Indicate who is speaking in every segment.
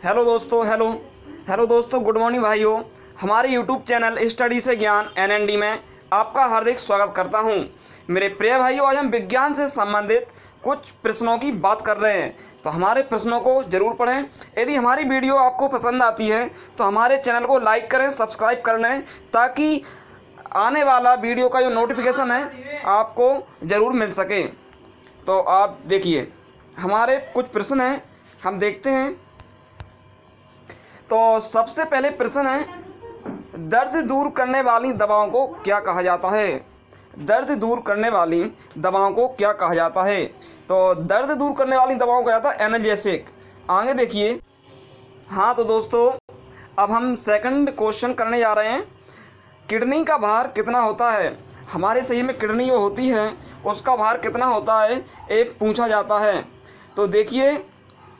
Speaker 1: Hello दोस्तों, good morning भाइयों। हमारे यूट्यूब चैनल स्टडी से ज्ञान एनएनडी में आपका हार्दिक स्वागत करता हूं। मेरे प्रिय भाइयों, आज हम विज्ञान से संबंधित कुछ प्रश्नों की बात कर रहे हैं, तो हमारे प्रश्नों को जरूर पढ़ें। यदि हमारी वीडियो आपको पसंद आती है तो हमारे चैनल को लाइक करें, सब्सक्राइब कर लें, ताकि आने वाला वीडियो का जो नोटिफिकेशन है आपको ज़रूर मिल सके। तो आप देखिए, हमारे कुछ प्रश्न हैं, हम देखते हैं। तो सबसे पहले प्रश्न है, दर्द दूर करने वाली दवाओं को क्या कहा जाता है? दर्द दूर करने वाली दवाओं को क्या कहा जाता है? तो दर्द दूर करने वाली दवाओं को जाता है एनाल्जेसिक। आगे देखिए। हाँ तो दोस्तों, अब हम सेकंड क्वेश्चन करने जा रहे हैं। किडनी का भार कितना होता है? हमारे शरीर में किडनी जो होती है उसका भार कितना होता है, एक पूछा जाता है। तो देखिए,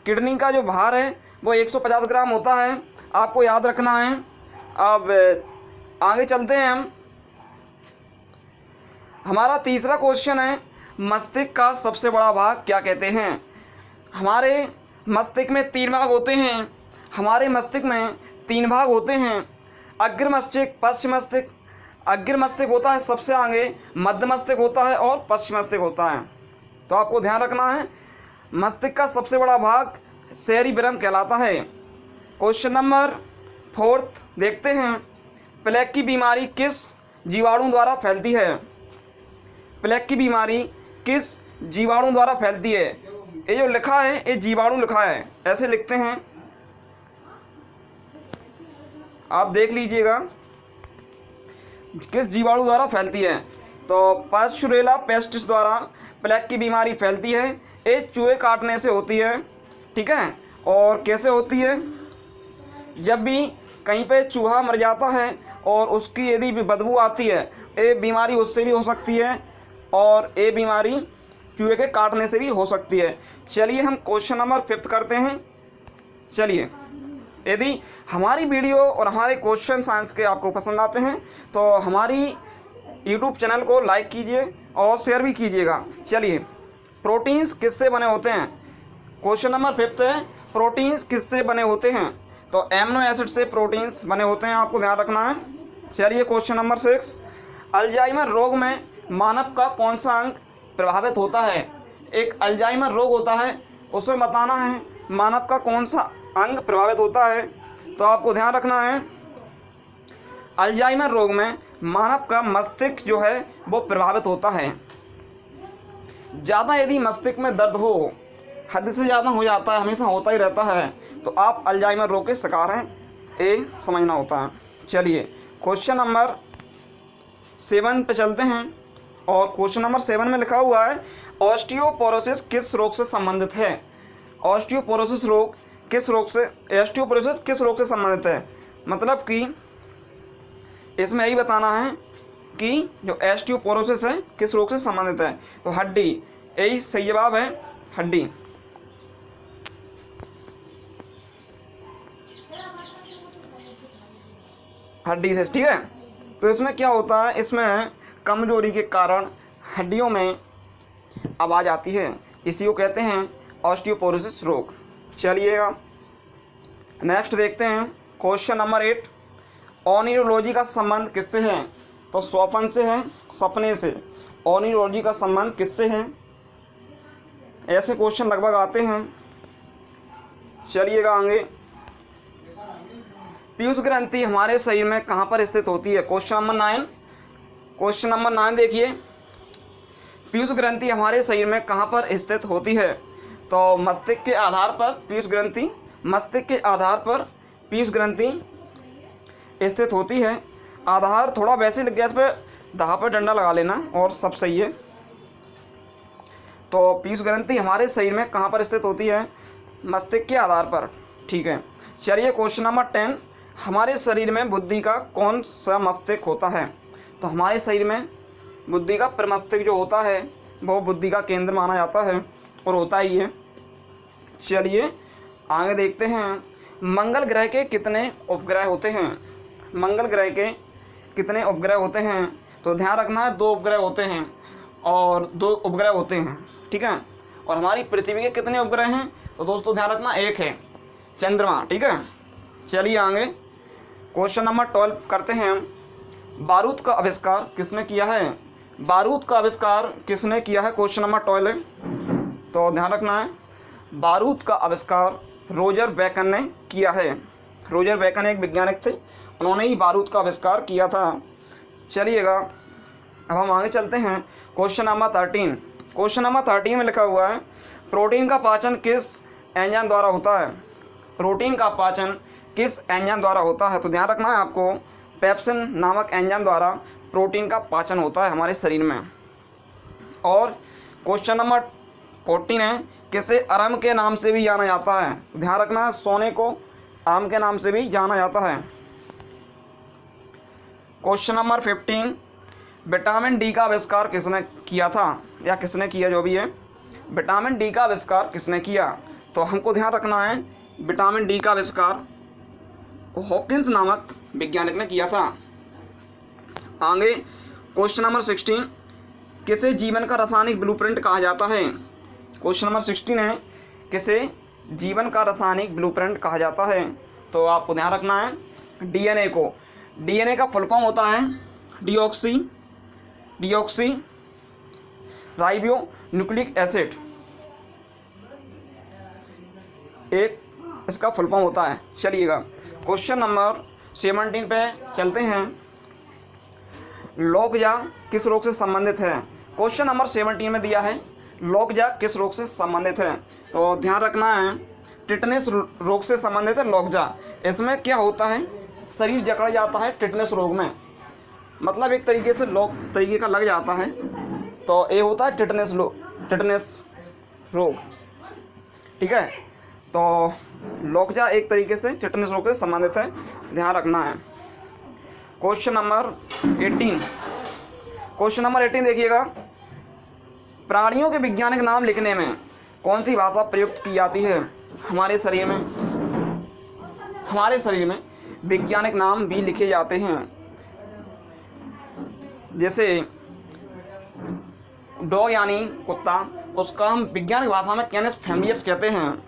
Speaker 1: किडनी का जो भार है वो 150 ग्राम होता है, आपको याद रखना है। अब आगे चलते हैं हम। हमारा तीसरा क्वेश्चन है, मस्तिष्क का सबसे बड़ा भाग क्या कहते हैं? हमारे मस्तिष्क में 3 भाग होते हैं। हमारे मस्तिष्क में 3 भाग होते हैं, अग्र मस्तिष्क, पश्चिम मस्तिष्क। अग्र मस्तिष्क होता है सबसे आगे, मध्य मस्तिष्क होता है और पश्चिम मस्तिष्क होता है। तो आपको ध्यान रखना है, मस्तिष्क का सबसे बड़ा भाग सेरिब्रम कहलाता है। क्वेश्चन नंबर 4 देखते हैं, प्लेग की बीमारी किस जीवाणु द्वारा फैलती है? प्लेग की बीमारी किस जीवाणु द्वारा फैलती है? ये जो लिखा है ये जीवाणु लिखा है, ऐसे लिखते हैं, आप देख लीजिएगा किस जीवाणु द्वारा फैलती है। तो पास्चुरेला पेस्टिस द्वारा प्लेग की बीमारी फैलती है। ये चूहे काटने से होती है, ठीक है। और कैसे होती है? जब भी कहीं पे चूहा मर जाता है और उसकी यदि भी बदबू आती है, ये बीमारी उससे भी हो सकती है और ये बीमारी चूहे के काटने से भी हो सकती है। चलिए हम क्वेश्चन नंबर 5 करते हैं। चलिए, यदि हमारी वीडियो और हमारे क्वेश्चन साइंस के आपको पसंद आते हैं तो हमारी यूट्यूब चैनल को लाइक कीजिए और शेयर भी कीजिएगा। चलिए, प्रोटीन्स किससे बने होते हैं? क्वेश्चन नंबर 5 है, प्रोटीन्स किससे बने होते हैं? तो एमिनो एसिड से प्रोटीन्स बने होते हैं, आपको ध्यान रखना है। चलिए क्वेश्चन नंबर 6, अल्जाइमर रोग में मानव का कौन सा अंग प्रभावित होता है? एक अल्जाइमर रोग होता है, उसमें बताना है मानव का कौन सा अंग प्रभावित होता है। तो आपको ध्यान रखना है, अल्जाइमर रोग में मानव का मस्तिष्क जो है वो प्रभावित होता है। ज़्यादा यदि मस्तिष्क में दर्द हो, हद से ज़्यादा हो जाता है, हमेशा होता ही रहता है, तो आप अल्जाइमर रोग के शिकार हैं, ये समझना होता है। चलिए क्वेश्चन नंबर 7 पे चलते हैं। और क्वेश्चन नंबर 7 में लिखा हुआ है, ऑस्टियोपोरोसिस किस रोग से संबंधित है? ऑस्टियोपोरोसिस किस रोग से संबंधित है? मतलब कि इसमें यही बताना है कि जो ऑस्टियोपोरोसिस है किस रोग से संबंधित है। तो हड्डी, यही सही जवाब है, हड्डी। हड्डी से, ठीक है। तो इसमें क्या होता है, इसमें कमजोरी के कारण हड्डियों में आवाज़ आती है, इसी को कहते हैं ऑस्टियोपोरोसिस रोग। चलिएगा नेक्स्ट देखते हैं क्वेश्चन नंबर 8, ओनिरोलॉजी का संबंध किससे है? तो स्वप्न से है, सपने से। ओनिरोलॉजी का संबंध किससे है? ऐसे क्वेश्चन लगभग आते हैं। चलिएगा आगे, पीयूष ग्रंथि हमारे शरीर में कहाँ पर स्थित होती है? क्वेश्चन नंबर 9 देखिए, पीयूष ग्रंथि हमारे शरीर में कहाँ पर स्थित होती है? तो मस्तिष्क के आधार पर पीयूष ग्रंथि स्थित होती है। आधार थोड़ा वैसे लग गया, इस पर दाह पर डंडा लगा लेना और सब सही है। तो पीयूष ग्रंथि हमारे शरीर में कहाँ पर स्थित होती है? मस्तिष्क के आधार पर, ठीक है। चलिए क्वेश्चन नंबर 10, हमारे शरीर में बुद्धि का कौन सा मस्तिष्क होता है? तो हमारे शरीर में बुद्धि का प्रमस्तिष्क जो होता है वो बुद्धि का केंद्र माना जाता है और होता ही है। चलिए आगे देखते हैं, मंगल ग्रह के कितने उपग्रह होते हैं? मंगल ग्रह के कितने उपग्रह होते हैं? तो ध्यान रखना है, 2 उपग्रह होते हैं और 2 उपग्रह होते हैं, ठीक है। और हमारी पृथ्वी के कितने उपग्रह हैं? तो दोस्तों ध्यान रखना, 1 है। चंद्रमा। ठीक है, चलिए आगे क्वेश्चन नंबर 12 करते हैं हम। बारूद का आविष्कार किसने किया है? बारूद का आविष्कार किसने किया है? क्वेश्चन नंबर 12, तो ध्यान रखना है, बारूद का आविष्कार रोजर बेकन ने किया है। रोजर बेकन एक वैज्ञानिक थे, उन्होंने ही बारूद का आविष्कार किया था। चलिएगा अब हम आगे चलते हैं। क्वेश्चन नंबर 13, क्वेश्चन नंबर 13 में लिखा हुआ है प्रोटीन का पाचन किस एंजाइम द्वारा होता है? प्रोटीन का पाचन किस एंजाइम द्वारा होता है? तो ध्यान रखना है आपको, पेप्सिन नामक एंजाइम द्वारा प्रोटीन का पाचन होता है हमारे शरीर में। और क्वेश्चन नंबर 14 है किसे अरम के नाम से भी जाना जाता है? ध्यान रखना है, सोने को अरम के नाम से भी जाना जाता है। क्वेश्चन नंबर 15, विटामिन डी का आविष्कार किसने किया था, या किसने किया, जो भी है, विटामिन डी का आविष्कार किसने किया? तो हमको ध्यान रखना है, विटामिन डी का आविष्कार हॉकिंस नामक वैज्ञानिक ने किया था। आगे क्वेश्चन नंबर 16, किसे जीवन का रासायनिक ब्लूप्रिंट कहा जाता है? क्वेश्चन नंबर 16 है किसे जीवन का रासायनिक ब्लूप्रिंट कहा जाता है? तो आपको ध्यान रखना है, डीएनए को, डीएनए का फुल फॉर्म होता है डीऑक्सी राइबो न्यूक्लिक एसिड, एक इसका फुल फॉर्म होता है। चलिएगा क्वेश्चन नंबर 17 पे चलते हैं। लोकजा किस रोग से संबंधित है? क्वेश्चन नंबर 17 में दिया है लोकजा किस रोग से संबंधित है? तो ध्यान रखना है, टिटनेस रोग से संबंधित है लोकजा। इसमें क्या होता है, शरीर जकड़ जाता है टिटनेस रोग में, मतलब एक तरीके से लोक तरीके का लग जाता है, तो ये होता है टिटनेस रोग। ठीक है, तो लोकजा एक तरीके से टिटनेस रोग से संबंधित है, ध्यान रखना है। क्वेश्चन नंबर 18, क्वेश्चन नंबर 18 देखिएगा, प्राणियों के वैज्ञानिक नाम लिखने में कौन सी भाषा प्रयुक्त की जाती है? हमारे शरीर में वैज्ञानिक नाम भी लिखे जाते हैं, जैसे डॉग यानी कुत्ता, उसका हम वैज्ञानिक भाषा में कैनस फैमिलियर्स कहते हैं,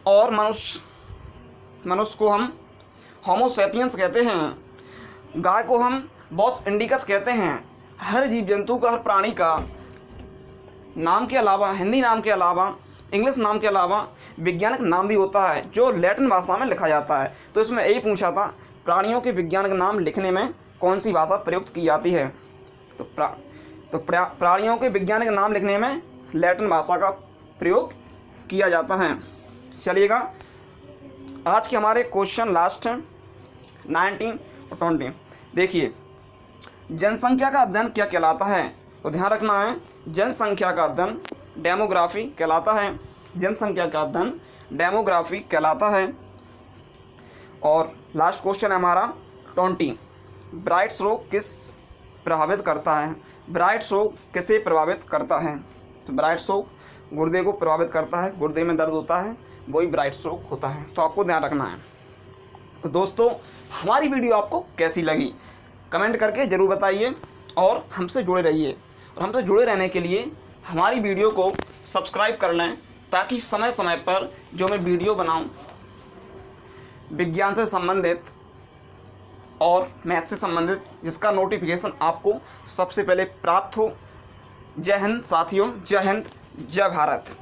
Speaker 1: और मनुष्य को हम होमो सैपियंस कहते हैं, गाय को हम बॉस इंडिकस कहते हैं। हर जीव जंतु का, हर प्राणी का नाम के अलावा, हिंदी नाम के अलावा, इंग्लिश नाम के अलावा वैज्ञानिक नाम भी होता है जो लैटिन भाषा में लिखा जाता है। तो इसमें यही पूछा था, प्राणियों के वैज्ञानिक नाम लिखने में कौन सी भाषा प्रयुक्त की जाती है? तो प्राणियों के वैज्ञानिक नाम लिखने में लैटिन भाषा का प्रयोग किया जाता है। चलिएगा आज के हमारे क्वेश्चन लास्ट हैं 19 और 20। देखिए, जनसंख्या का अध्ययन क्या कहलाता है? तो ध्यान रखना है, जनसंख्या का अध्ययन डेमोग्राफी कहलाता है। जनसंख्या का अध्ययन डेमोग्राफी कहलाता है। और लास्ट क्वेश्चन है हमारा 20, ब्राइट्स रोग किस प्रभावित करता है? ब्राइट्स रोग किसे प्रभावित करता है? तो ब्राइट्स रोग गुर्दे को प्रभावित करता है, गुर्दे में दर्द होता है, वही ब्राइट्स रोग होता है। तो आपको ध्यान रखना है। तो दोस्तों, हमारी वीडियो आपको कैसी लगी कमेंट करके ज़रूर बताइए, और हमसे जुड़े रहिए। और हमसे जुड़े रहने के लिए हमारी वीडियो को सब्सक्राइब कर लें, ताकि समय समय पर जो मैं वीडियो बनाऊं विज्ञान से संबंधित और मैथ से संबंधित, जिसका नोटिफिकेशन आपको सबसे पहले प्राप्त हो। जय हिंद साथियों, जय हिंद, जय भारत।